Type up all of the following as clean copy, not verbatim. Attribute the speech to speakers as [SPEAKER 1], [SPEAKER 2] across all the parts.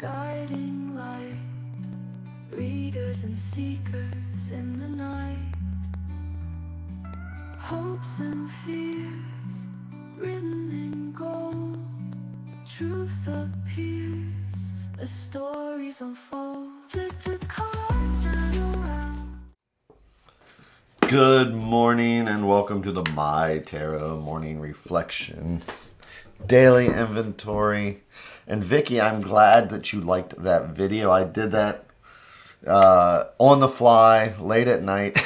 [SPEAKER 1] guiding light, readers and seekers in the night, hopes and fears written in gold, truth appears, the stories unfold, let the cards turn around.
[SPEAKER 2] Good morning and welcome to the MyTarot morning reflection daily inventory. And Vicky, I'm glad that you liked that video. I did that on the fly late at night.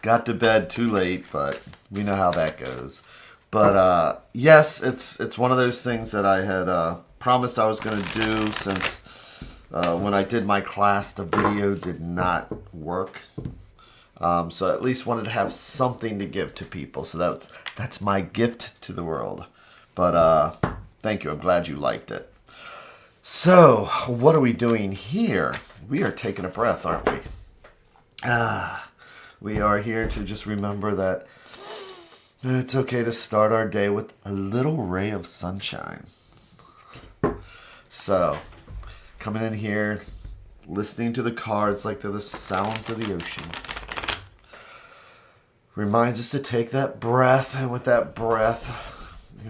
[SPEAKER 2] Got to bed too late, but we know how that goes. But yes, it's one of those things that I had promised I was going to do since when I did my class, the video did not work. So at least wanted to have something to give to people. So that's my gift to the world. But thank you. I'm glad you liked it. So what are we doing here? We are taking a breath, aren't we? We are here to just remember that it's okay to start our day with a little ray of sunshine. So coming in here, listening to the cards like they're the sounds of the ocean. Reminds us to take that breath, and with that breath,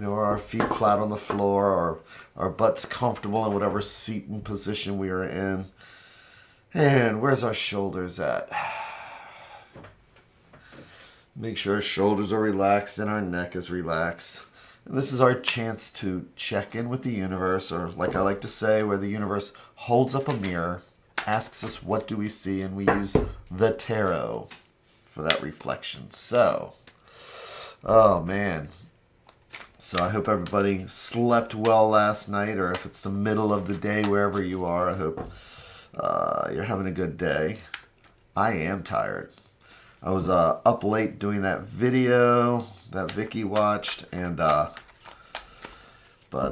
[SPEAKER 2] our feet flat on the floor, or our butts comfortable in whatever seating position we are in. And where's our shoulders at? Make sure our shoulders are relaxed and our neck is relaxed. And this is our chance to check in with the universe, or like I like to say, where the universe holds up a mirror, asks us what do we see, and we use the tarot for that reflection. So, oh man. So I hope everybody slept well last night, or if it's the middle of the day, wherever you are, I hope you're having a good day. I am tired. I was up late doing that video that Vicky watched, and but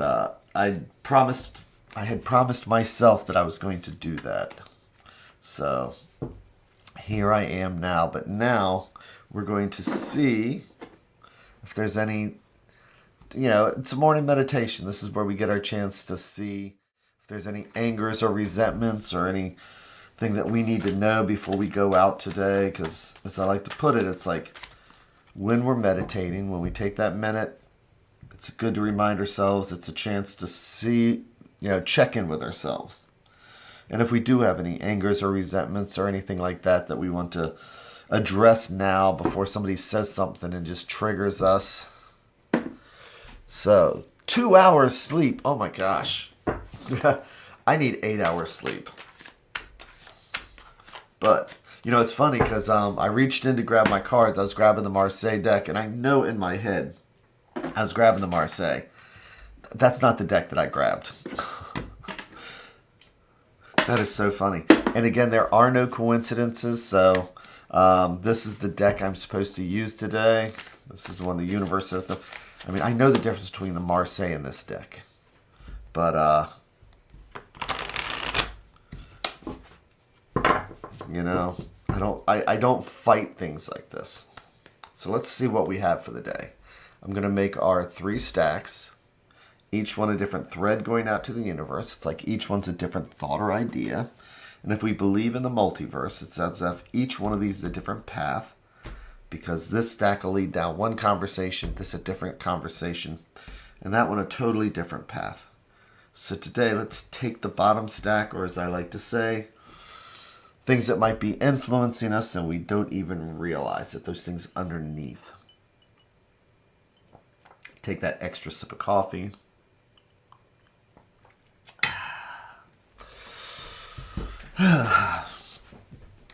[SPEAKER 2] I had promised myself that I was going to do that. So here I am now, but now we're going to see if there's any, it's a morning meditation. This is where we get our chance to see if there's any angers or resentments or anything that we need to know before we go out today. Because as I like to put it, it's like when we're meditating, when we take that minute, it's good to remind ourselves, it's a chance to see, check in with ourselves. And if we do have any angers or resentments or anything like that we want to address now before somebody says something and just triggers us. So, 2 hours sleep. Oh my gosh. I need 8 hours sleep. But, it's funny because I reached in to grab my cards. I was grabbing the Marseille deck, and I know in my head I was grabbing the Marseille. That's not the deck that I grabbed. That is so funny. And again, there are no coincidences. So this is the deck I'm supposed to use today. This is the one the universe says no. I mean, I know the difference between the Marseille and this deck. But, I don't fight things like this. So let's see what we have for the day. I'm going to make our 3 stacks. Each one a different thread going out to the universe. It's like each one's a different thought or idea. And if we believe in the multiverse, it's as if each one of these is a different path, because this stack will lead down one conversation, this a different conversation, and that one a totally different path. So today, let's take the bottom stack, or as I like to say, things that might be influencing us and we don't even realize it, those things underneath. Take that extra sip of coffee.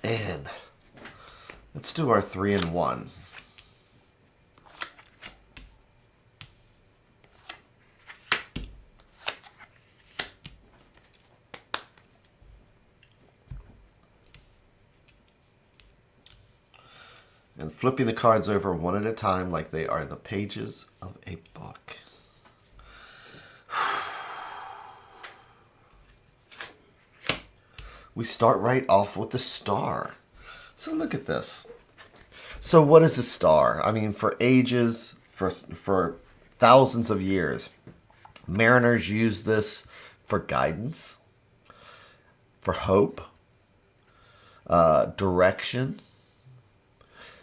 [SPEAKER 2] And let's do our 3-in-1. And flipping the cards over one at a time like they are the pages of a book. We start right off with the star. So look at this. So what is a star? I mean, for ages, for thousands of years, mariners use this for guidance, for hope, direction.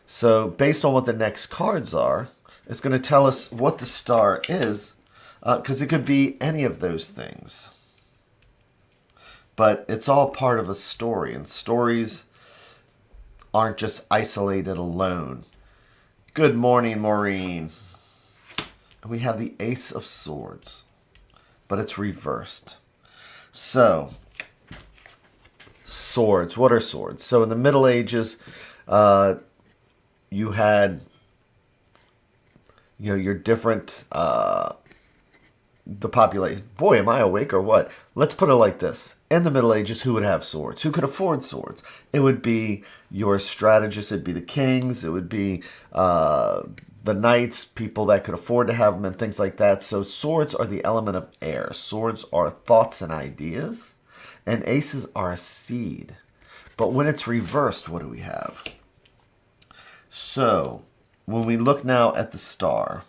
[SPEAKER 2] So based on what the next cards are, it's going to tell us what the star is, because it could be any of those things. But it's all part of a story, and stories aren't just isolated alone. Good morning, Maureen. And we have the Ace of Swords, but it's reversed. So, swords. What are swords? So in the Middle Ages, you had, your different, the population. Boy, am I awake or what? Let's put it like this. In the Middle Ages, who would have swords? Who could afford swords? It would be your strategists. It'd be the kings. It would be the knights, people that could afford to have them and things like that. So swords are the element of air. Swords are thoughts and ideas. And aces are a seed. But when it's reversed, what do we have? So when we look now at the star,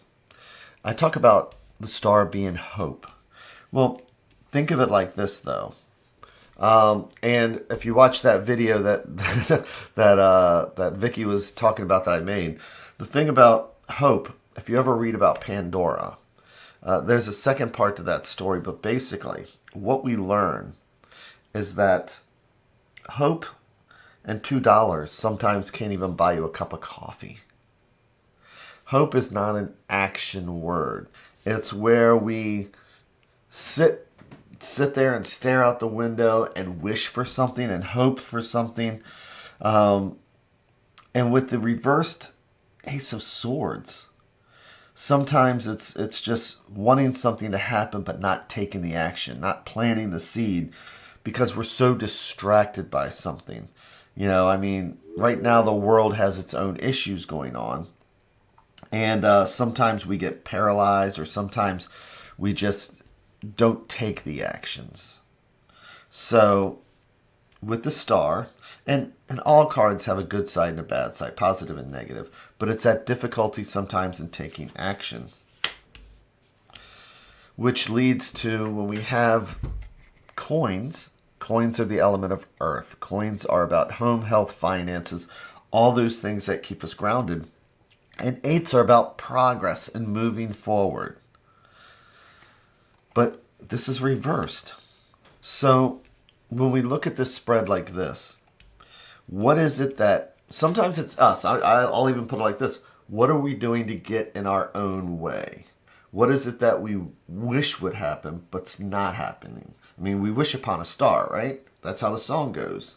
[SPEAKER 2] I talk about the star being hope. Well, think of it like this, though. And if you watch that video that that Vicky was talking about that I made, the thing about hope, if you ever read about Pandora, there's a second part to that story. But basically, what we learn is that hope and $2 sometimes can't even buy you a cup of coffee. Hope is not an action word. It's where we sit there and stare out the window and wish for something and hope for something. And with the reversed Ace of Swords, sometimes it's just wanting something to happen but not taking the action, not planting the seed because we're so distracted by something. Right now the world has its own issues going on. And sometimes we get paralyzed, or sometimes we just don't take the actions. So with the star, and all cards have a good side and a bad side, positive and negative, but it's that difficulty sometimes in taking action. Which leads to when we have coins are the element of earth. Coins are about home, health, finances, all those things that keep us grounded. And eights are about progress and moving forward. But this is reversed. So when we look at this spread like this, what is it that, sometimes it's us. I'll even put it like this. What are we doing to get in our own way? What is it that we wish would happen, but it's not happening? We wish upon a star, right? That's how the song goes.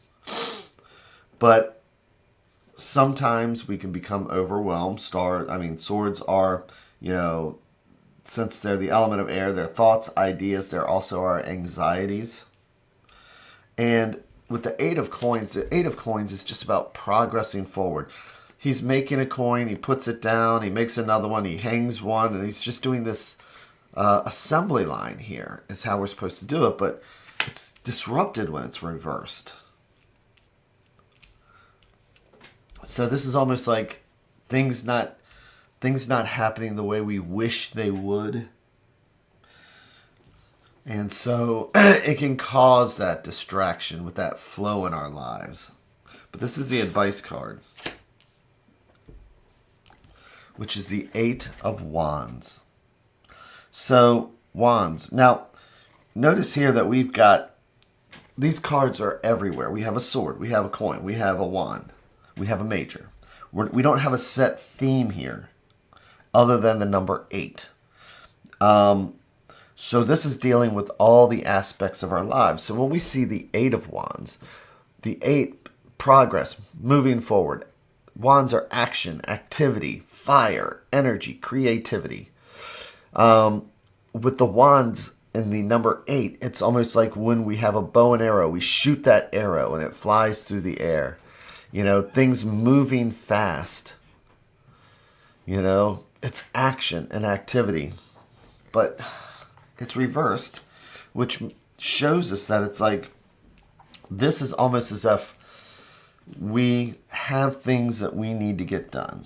[SPEAKER 2] But sometimes we can become overwhelmed. Swords are, since they're the element of air, they're thoughts, ideas, they're also our anxieties. And with the Eight of Coins is just about progressing forward. He's making a coin, he puts it down, he makes another one, he hangs one, and he's just doing this assembly line here is how we're supposed to do it, but it's disrupted when it's reversed. So this is almost like things not happening the way we wish they would. And so it can cause that distraction with that flow in our lives. But this is the advice card, which is the Eight of Wands. So, wands. Now, notice here that we've got, these cards are everywhere. We have a sword, we have a coin, we have a wand, we have a major. We don't have a set theme here other than the number 8. So this is dealing with all the aspects of our lives. So when we see the 8 of Wands, the 8, progress, moving forward. Wands are action, activity, fire, energy, creativity. With the wands in the number 8, it's almost like when we have a bow and arrow, we shoot that arrow and it flies through the air. Things moving fast. It's action and activity. But it's reversed, which shows us that it's like, this is almost as if we have things that we need to get done.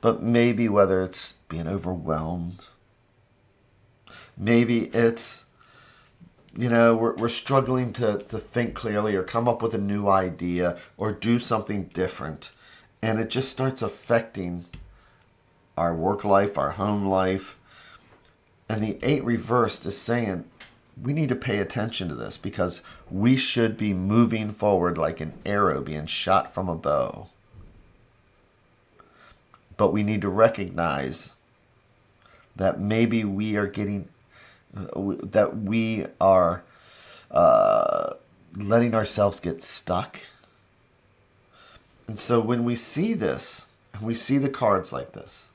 [SPEAKER 2] But maybe whether it's being overwhelmed, maybe it's we're struggling to think clearly or come up with a new idea or do something different. And it just starts affecting our work life, our home life. And the 8 reversed is saying we need to pay attention to this because we should be moving forward like an arrow being shot from a bow. But we need to recognize that maybe we are getting, that we are letting ourselves get stuck. And so when we see this, and we see the cards like this,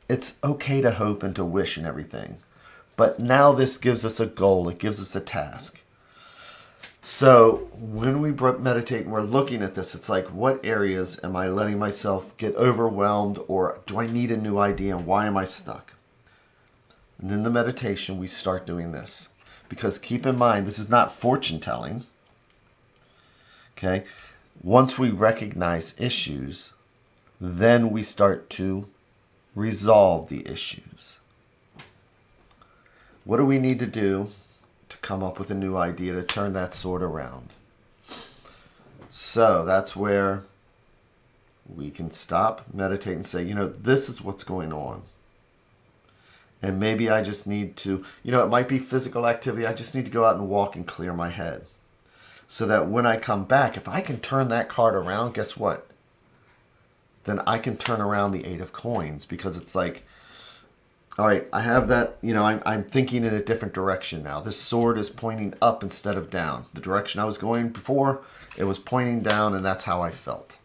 [SPEAKER 2] it's okay to hope and to wish and everything. But now this gives us a goal. It gives us a task. So when we meditate and we're looking at this, it's like, what areas am I letting myself get overwhelmed, or do I need a new idea, and why am I stuck? And in the meditation, we start doing this. Because keep in mind, this is not fortune telling. Okay? Once we recognize issues, then we start to resolve the issues. What do we need to do to come up with a new idea to turn that sword around? So that's where we can stop, meditate, and say, this is what's going on. And maybe I just need to, it might be physical activity. I just need to go out and walk and clear my head. So that when I come back, if I can turn that card around, guess what? Then I can turn around the 8 of coins, because it's like, all right, I have that, I'm thinking in a different direction now. This sword is pointing up instead of down. The direction I was going before, it was pointing down, and that's how I felt.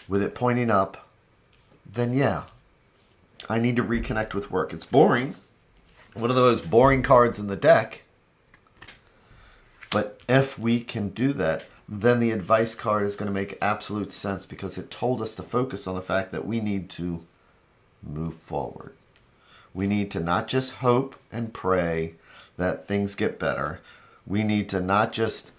[SPEAKER 2] With it pointing up, then yeah, I need to reconnect with work. It's boring. One of those boring cards in the deck. But if we can do that, then the advice card is going to make absolute sense, because it told us to focus on the fact that we need to move forward. We need to not just hope and pray that things get better. We need to not just,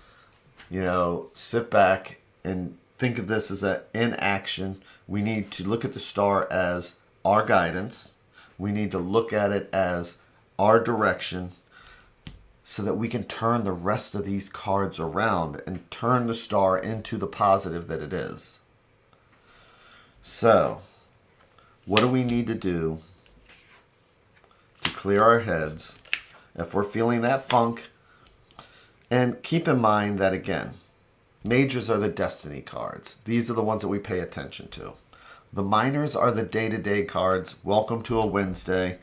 [SPEAKER 2] sit back and think of this as an inaction. We need to look at the star as our guidance. We need to look at it as our direction, so that we can turn the rest of these cards around and turn the star into the positive that it is. So, what do we need to do to clear our heads if we're feeling that funk? And keep in mind that, again, majors are the destiny cards. These are the ones that we pay attention to. The minors are the day-to-day cards. Welcome to a Wednesday.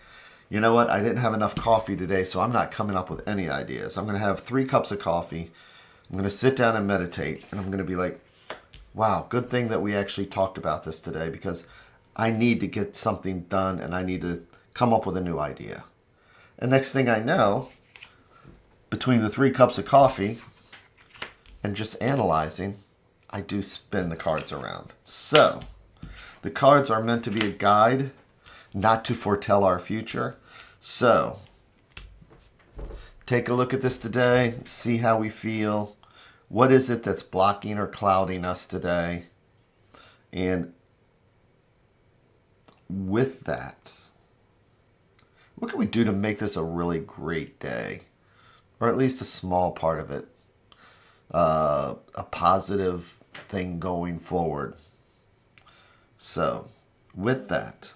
[SPEAKER 2] You know what? I didn't have enough coffee today, so I'm not coming up with any ideas. I'm going to have 3 cups of coffee. I'm going to sit down and meditate, and I'm going to be like, wow, good thing that we actually talked about this today, because I need to get something done, and I need to come up with a new idea. And next thing I know, between the 3 cups of coffee and just analyzing, I do spin the cards around. So, the cards are meant to be a guide, not to foretell our future. So, take a look at this today, see how we feel. What is it that's blocking or clouding us today? And with that, what can we do to make this a really great day? Or at least a small part of it. A positive thing going forward. So, with that,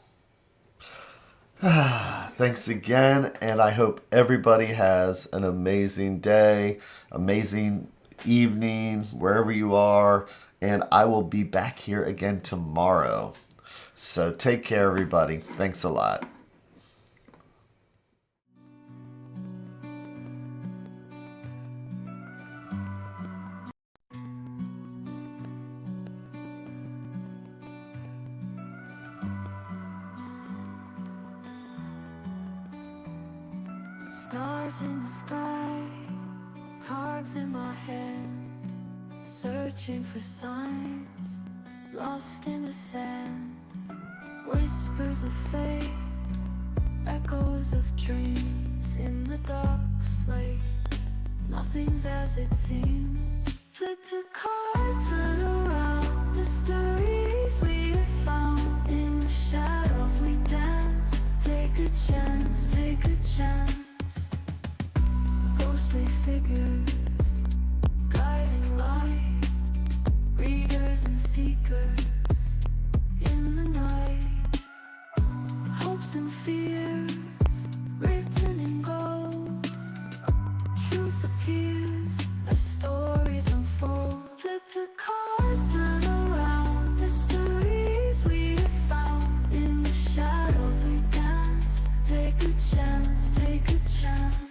[SPEAKER 2] thanks again, and I hope everybody has an amazing day, amazing evening, wherever you are, and I will be back here again tomorrow. So take care, everybody. Thanks a lot.
[SPEAKER 1] Stars in the sky, cards in my hand, searching for signs, lost in the sand. Whispers of fate, echoes of dreams in the dark slate. Nothing's as it seems. Flip the cards, turn around. The stories we have found in the shadows we dance. Take a chance, take a chance. figures, guiding light, readers and seekers in the night. Hopes and fears written in gold, truth appears as stories unfold. Flip the card, turn around, mysteries we have found. In the shadows we dance, take a chance, take a chance.